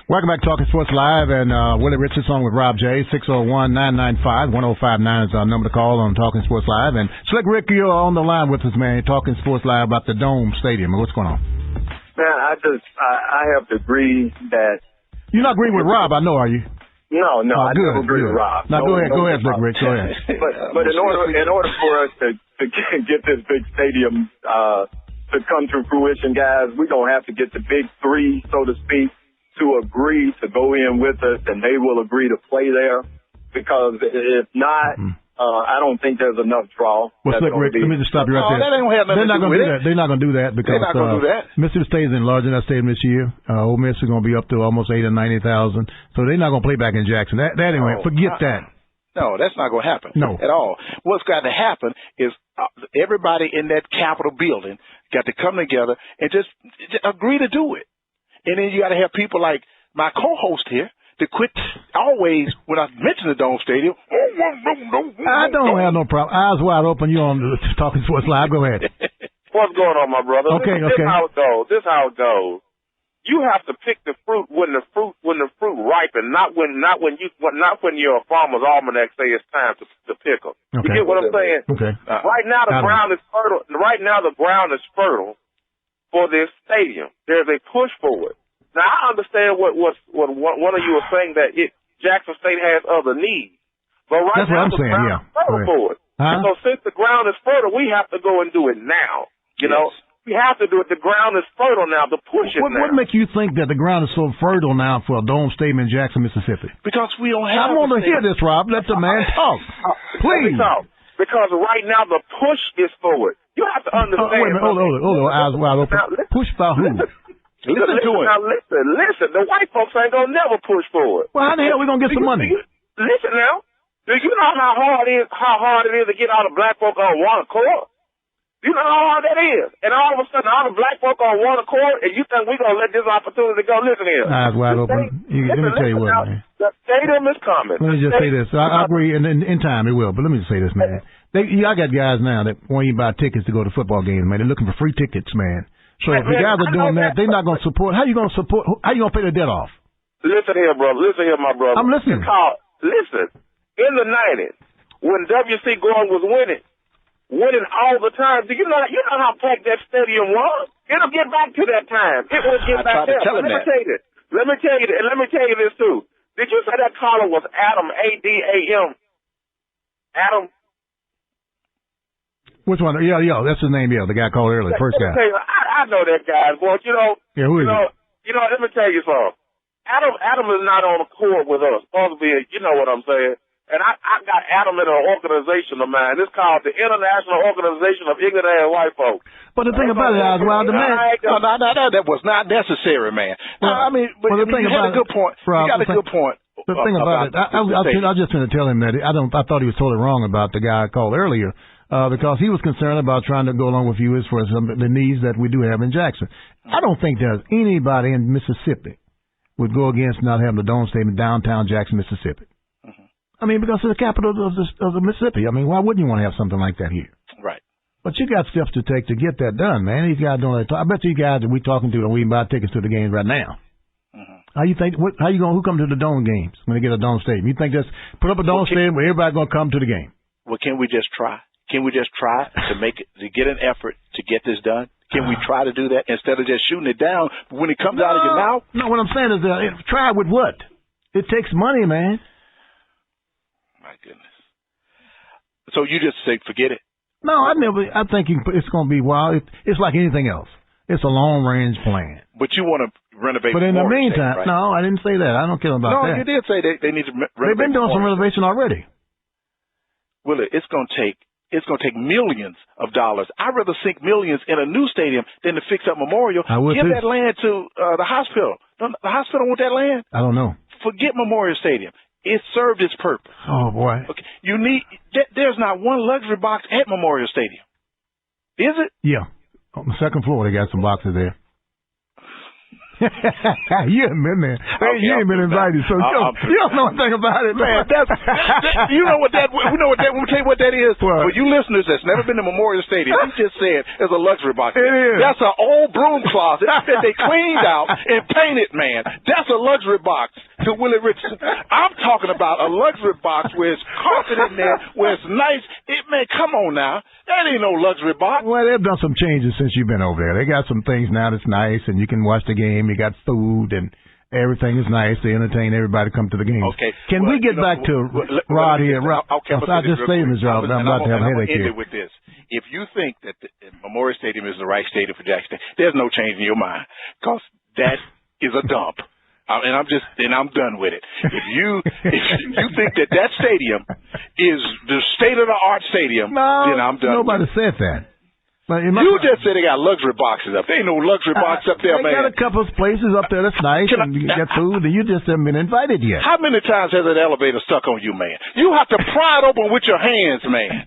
Welcome back to Talking Sports Live, and Willie Richardson with Rob J. 601-995-1059 is our number to call on Talking Sports Live. And Slick Rick, you're on the line with us, man, Talking Sports Live about the Dome Stadium. What's going on? Man, I have to agree that... You're not agreeing with Rob, I know, are you? No, I never agree with Rob. Now, go ahead, Slick Rick, go ahead. But in order for us to get this big stadium to come to fruition, guys, we're going to have to get the big three, so to speak, to agree to go in with us, and they will agree to play there. Because if not, I don't think there's enough draw. Well, Slick Rick, let me just stop you right there. They're not going to do that. They're not going to do that because Mississippi State is enlarging that stadium this year. Ole Miss is going to be up to almost 80,000 or 90,000. So they're not going to play back in Jackson. Anyway, forget that. No, that's not going to happen. No. At all. What's got to happen is everybody in that Capitol building got to come together and just agree to do it. And then you got to have people like my co-host here to quit always when I mention the Dome Stadium. I don't have no problem. Eyes wide open. You on Talking Sports Live? Go ahead. What's going on, my brother? Okay. This is how it goes. This is how it goes. You have to pick the fruit when the fruit ripens, not when your farmer's almanac say it's time to pick them. Okay. You get what I'm saying? Okay. Right now the ground is fertile. Right now the ground is fertile for this stadium. There's a push for it. Now I understand what one of you was saying that Jackson State has other needs, but right That's now what I'm the saying, ground is fertile for it. So since the ground is fertile, we have to go and do it now. You know. We have to do it. The ground is fertile now. The push it now. What makes you think that the ground is so fertile now for a Dome Stadium in Jackson, Mississippi? Because we don't have. I want to hear this, Rob. Let the man talk. Please. Let me talk. Because right now the push is forward. You have to understand. Wait a minute. Hold on. Eyes wide open. Push by who? Listen. The white folks ain't gonna never push forward. Well, how the hell are we gonna get some money? Listen now. Do you know how hard it is to get all the black folk on one accord? You know how hard that is. And all of a sudden, all the black folk on one accord, and you think we're going to let this opportunity go? Listen here. Eyes wide open. Let me tell you what, man. The stadium is coming. Let me just say this. I agree, and in time it will, but let me just say this, man. I got guys now that won't even buy tickets to go to football games, man. They're looking for free tickets, man. So if the guys are doing that, they're not going to support. How you going to support? How you going to pay the debt off? Listen here, brother. Listen here, my brother. I'm listening. Listen. In the 90s, when W.C. Gordon was winning all the time. Do you know how packed that stadium was? It'll get back to that time. It will get back there. Let me tell you this. Let me tell you this too. Did you say that caller was Adam, A-D-A-M? Adam? Which one? Yeah, that's his name. Yeah, the guy called earlier, the first guy. I know that guy, boy. Yeah, who is he? Let me tell you something. Adam is not on the court with us. Supposed to be, you know what I'm saying? And I got Adam in an organization of mine. It's called the International Organization of Ignorant and White Folks. But the thing about it, Oswald, the man... No, that was not necessary, man. Well, you had a good point. You got a good point. The thing about it, I was just going to tell him that I thought he was totally wrong about the guy I called earlier because he was concerned about trying to go along with you as for the needs that we do have in Jackson. I don't think there's anybody in Mississippi would go against not having the Dome Stadium in downtown Jackson, Mississippi. I mean, because it's the capital of the Mississippi. I mean, why wouldn't you want to have something like that here? Right. But you got steps to take to get that done, man. These guys don't. I bet you guys that we talking to don't even buy tickets to the games right now. How you think? Who come to the Dome games when they get a Dome Stadium? You think just put up a Dome Stadium where everybody gonna come to the game? Well, can we just try? Can we just try to get an effort to get this done? Can we try to do that instead of just shooting it down when it comes out of your mouth? No, what I'm saying is try with what? It takes money, man. My goodness. So you just say forget it? No, I think it's going to be wild. It's like anything else. It's a long-range plan. But you want to renovate. But in the meantime, right? No, I didn't say that. I don't care about that. No, you did say they need to renovate. They've been doing some renovation already. Willie, it's going to take millions of dollars. I'd rather sink millions in a new stadium than to fix up Memorial. Give that land to the hospital. The hospital want that land? I don't know. Forget Memorial Stadium. It served its purpose. Oh, boy. Okay. There's not one luxury box at Memorial Stadium. Is it? Yeah. On the second floor, they got some boxes there. You haven't been there. Okay, you ain't been invited, so you don't know anything about it, man. You know what that? We know what that. We'll tell you what that is. What? For you listeners that's never been to Memorial Stadium, he just said it's a luxury box. It is. That's an old broom closet that they cleaned out and painted, man. That's a luxury box to Willie Richardson. I'm talking about a luxury box where it's carpet in there, where it's nice. Man, come on now. That ain't no luxury box. Well, they've done some changes since you've been over there. They got some things now that's nice, and you can watch the game. You got food, and everything is nice. They entertain everybody come to the game. Okay. Can we get back to Rod here? Okay, I just saved his job. I'm about to have a headache here. With this. If you think that the Memorial Stadium is the right stadium for Jackson, there's no change in your mind, because that is a dump. And I'm done with it. If you think that stadium is the state-of-the-art stadium, then I'm done. Nobody said that. But you just said they got luxury boxes up. There ain't no luxury box up there, man. They got a couple of places up there that's nice, and you get food, and you just haven't been invited yet. How many times has an elevator stuck on you, man? You have to pry it open with your hands, man.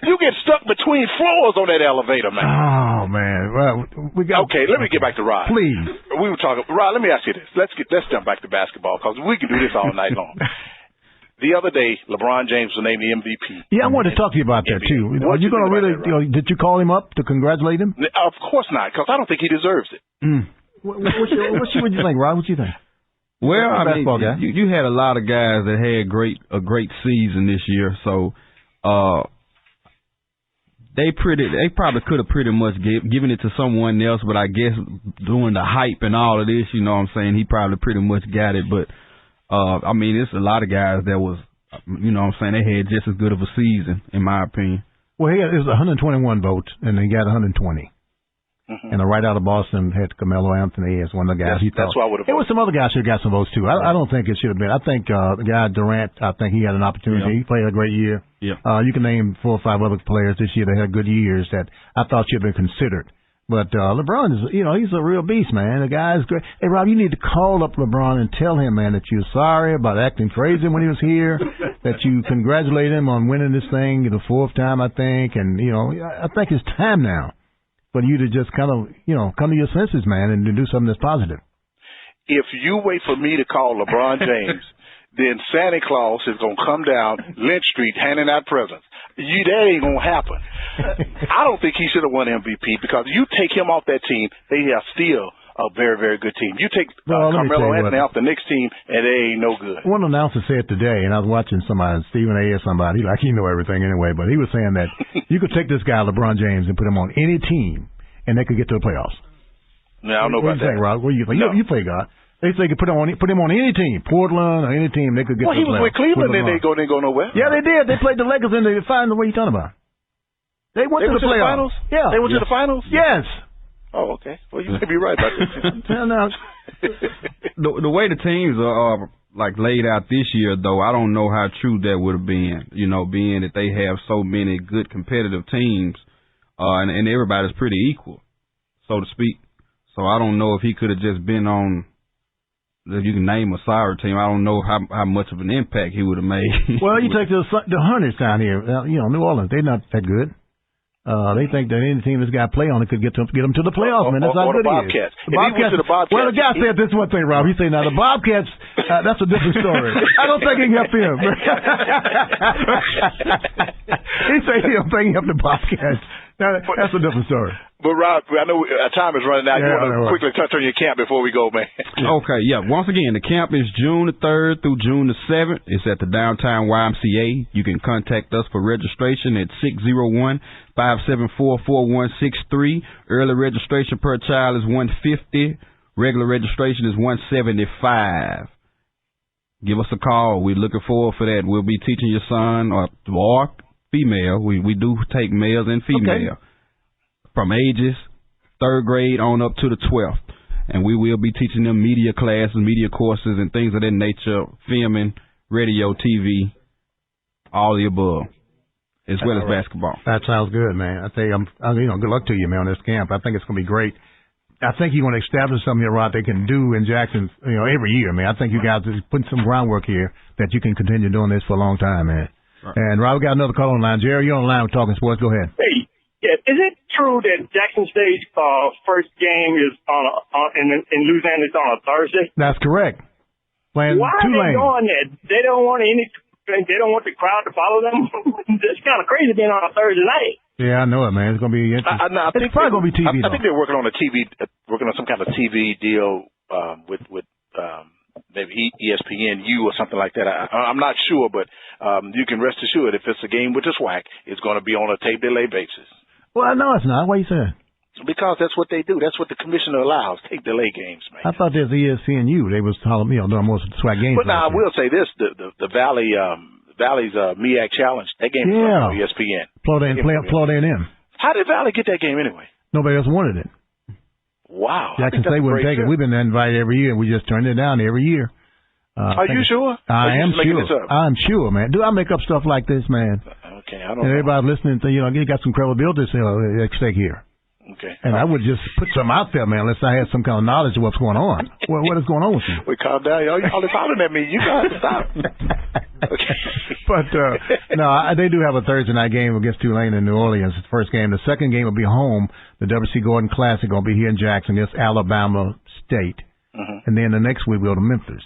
You get stuck between floors on that elevator, man. Oh, man. Well, we got. Okay, let me get back to Rod. Please. We were talking. Rod, let me ask you this. Let's jump back to basketball, because we can do this all night long. The other day, LeBron James was named the MVP. Yeah, I wanted to talk to you about that, too. Are you going to really, did you call him up to congratulate him? Of course not, because I don't think he deserves it. What do you think, Rod? What do you think? Well, I mean, you had a lot of guys that had a great season this year, so they probably could have pretty much given it to someone else, but I guess doing the hype and all of this, you know what I'm saying, he probably pretty much got it, but I mean, it's a lot of guys that was, you know what I'm saying, they had just as good of a season, in my opinion. Well, it was 121 votes, and they got 120. And right out of Boston had Carmelo Anthony as one of the guys. That's why I would have voted. There was some other guys who got some votes, too. I don't think it should have been. I think the guy Durant, I think he had an opportunity. He played a great year. Yeah. You can name 4 or 5 other players this year that had good years that I thought should have been considered. But LeBron is, he's a real beast, man. The guy's great. Hey, Rob, you need to call up LeBron and tell him, man, that you're sorry about acting crazy when he was here, that you congratulate him on winning this thing the 4th time, I think. And, I think it's time now for you to just kind of, come to your senses, man, and to do something that's positive. If you wait for me to call LeBron James, then Santa Claus is going to come down Lynch Street handing out presents. That ain't going to happen. I don't think he should have won MVP, because you take him off that team, they are still a very, very good team. You take Carmelo Anthony off the Knicks team, and they ain't no good. One announcer said today, and I was watching somebody, Stephen A. or somebody, he know everything anyway, but he was saying that you could take this guy, LeBron James, and put him on any team, and they could get to the playoffs. No, I don't know about that. What do you think, Rod? What do you think? No. You play God. They say they could put him on any team, Portland or any team, they could get to the playoffs. Well, he was with Cleveland, and they go nowhere. Yeah, they did. They played the Lakers in the finals. What are you talking about? They went to the playoffs. Yeah. They went to the finals? Yes. Oh, okay. Well, you may be right about this. The way the teams are laid out this year, though, I don't know how true that would have been. Being that they have so many good competitive teams, and everybody's pretty equal, so to speak. So I don't know if he could have just been on. If you can name a soccer team, I don't know how much of an impact he would have made. Well, you take the Hunters down here, New Orleans. They're not that good. They think that any team that's got to play on it could get them to the playoffs, man. That's how good it is. The Bobcats. Well, the guy said this one thing, Rob. He said, now the Bobcats, that's a different story. I don't think he can help them. He said he don't think he help the Bobcats. That's a different story. But, Rob, I know our time is running out. You want to quickly touch on your camp before we go, man. Okay, yeah. Once again, the camp is June the 3rd through June the 7th. It's at the downtown YMCA. You can contact us for registration at 601-574-4163. Early registration per child is $150. Regular registration is $175. Give us a call. We're looking forward for that. We'll be teaching your son or female. We do take males and female from ages 3rd grade on up to the 12th. And we will be teaching them media classes, media courses, and things of that nature, filming, radio, TV, all the above, as well as basketball. That sounds good, man. I tell you, good luck to you, man, on this camp. I think it's going to be great. I think you're going to establish something here, Rod, they can do in Jackson, every year, man. I think you guys are putting some groundwork here that you can continue doing this for a long time, man. Right. And, Rod, we got another call on the line. Jerry, you're on the line with Talking Sports. Go ahead. Hey, is it true that Jackson State's first game is in Louisiana is on a Thursday? That's correct. Playing Why are they doing that? They don't want the crowd to follow them. It's kind of crazy being on a Thursday night. Yeah, I know it, man. It's going to be interesting. It's probably going to be TV. I think they're working on some kind of TV deal with maybe ESPNU or something like that. I'm not sure, but you can rest assured if it's a game with the SWAC, it's going to be on a tape delay basis. Well, no, it's not. Why you saying? Because that's what they do. That's what the commissioner allows. Tape delay games, man. I thought there's ESPNU. They was telling me doing most of the SWAC games. But now I will say this: the Valley's MEAC Challenge, that game is on ESPN. Florida A&M. How did Valley get that game anyway? Nobody else wanted it. Wow. Jackson State wouldn't take it. We've been invited every year, and we just turned it down every year. Are you sure? I am sure. I'm sure, man. Do I make up stuff like this, man? Okay, I don't know. Everybody listening to, you got some credibility at stake here. Okay. And I would just put something out there, man, unless I had some kind of knowledge of what's going on. What is going on with you? Wait, calm down. Y'all hollering at me. You got to stop. Okay. But, no, they do have a Thursday night game against Tulane in New Orleans. It's the first game. The second game will be home. The W.C. Gordon Classic going to be here in Jackson against Alabama State. And then the next week we'll go to Memphis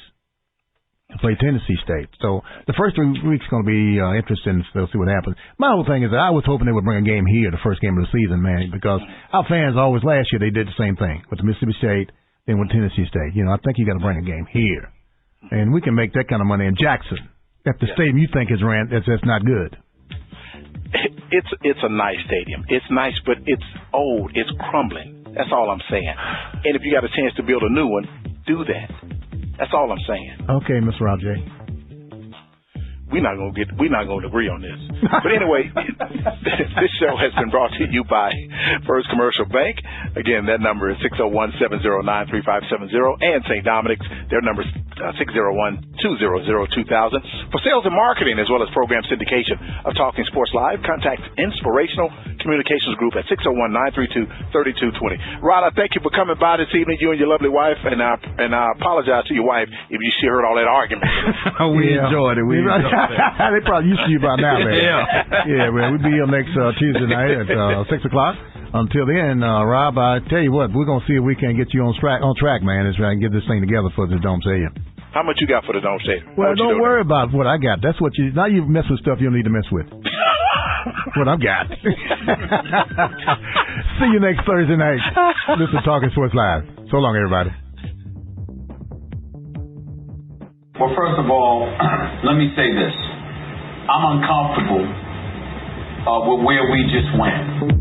to play Tennessee State. So the first 3 weeks going to be interesting to see what happens. My whole thing is that I was hoping they would bring a game here, the first game of the season, man, because our fans always, last year, they did the same thing with Mississippi State, then with Tennessee State. I think you got to bring a game here. And we can make that kind of money in Jackson. At the stadium you think is ran, that's not good. It's a nice stadium. It's nice, but it's old. It's crumbling. That's all I'm saying. And if you got a chance to build a new one, do that. That's all I'm saying. Okay, Mr. Rod J. We're not gonna agree on this. But anyway, this show has been brought to you by First Commercial Bank. Again, that number is 601-709-3570, and St. Dominic's, their number is 601-200-2000. For sales and marketing, as well as program syndication of Talking Sports Live, contact Inspirational Communications Group at 601-932-3220. Rod, I thank you for coming by this evening, you and your lovely wife, and I apologize to your wife if she heard all that argument. We enjoyed it. They probably used to you by now, man. Yeah, man. We'll be here next Tuesday night at 6 o'clock. Until then, Rob, I tell you what, we're going to see if we can get you on track, man, and try and get this thing together for the Dome Stadium. How much you got for the Dome Stadium? Well, don't worry about what I got. That's what now you mess with stuff you don't need to mess with. What I've got. See you next Thursday night. This is Talking Sports Live. So long, everybody. Well, first of all, let me say this. I'm uncomfortable with where we just went.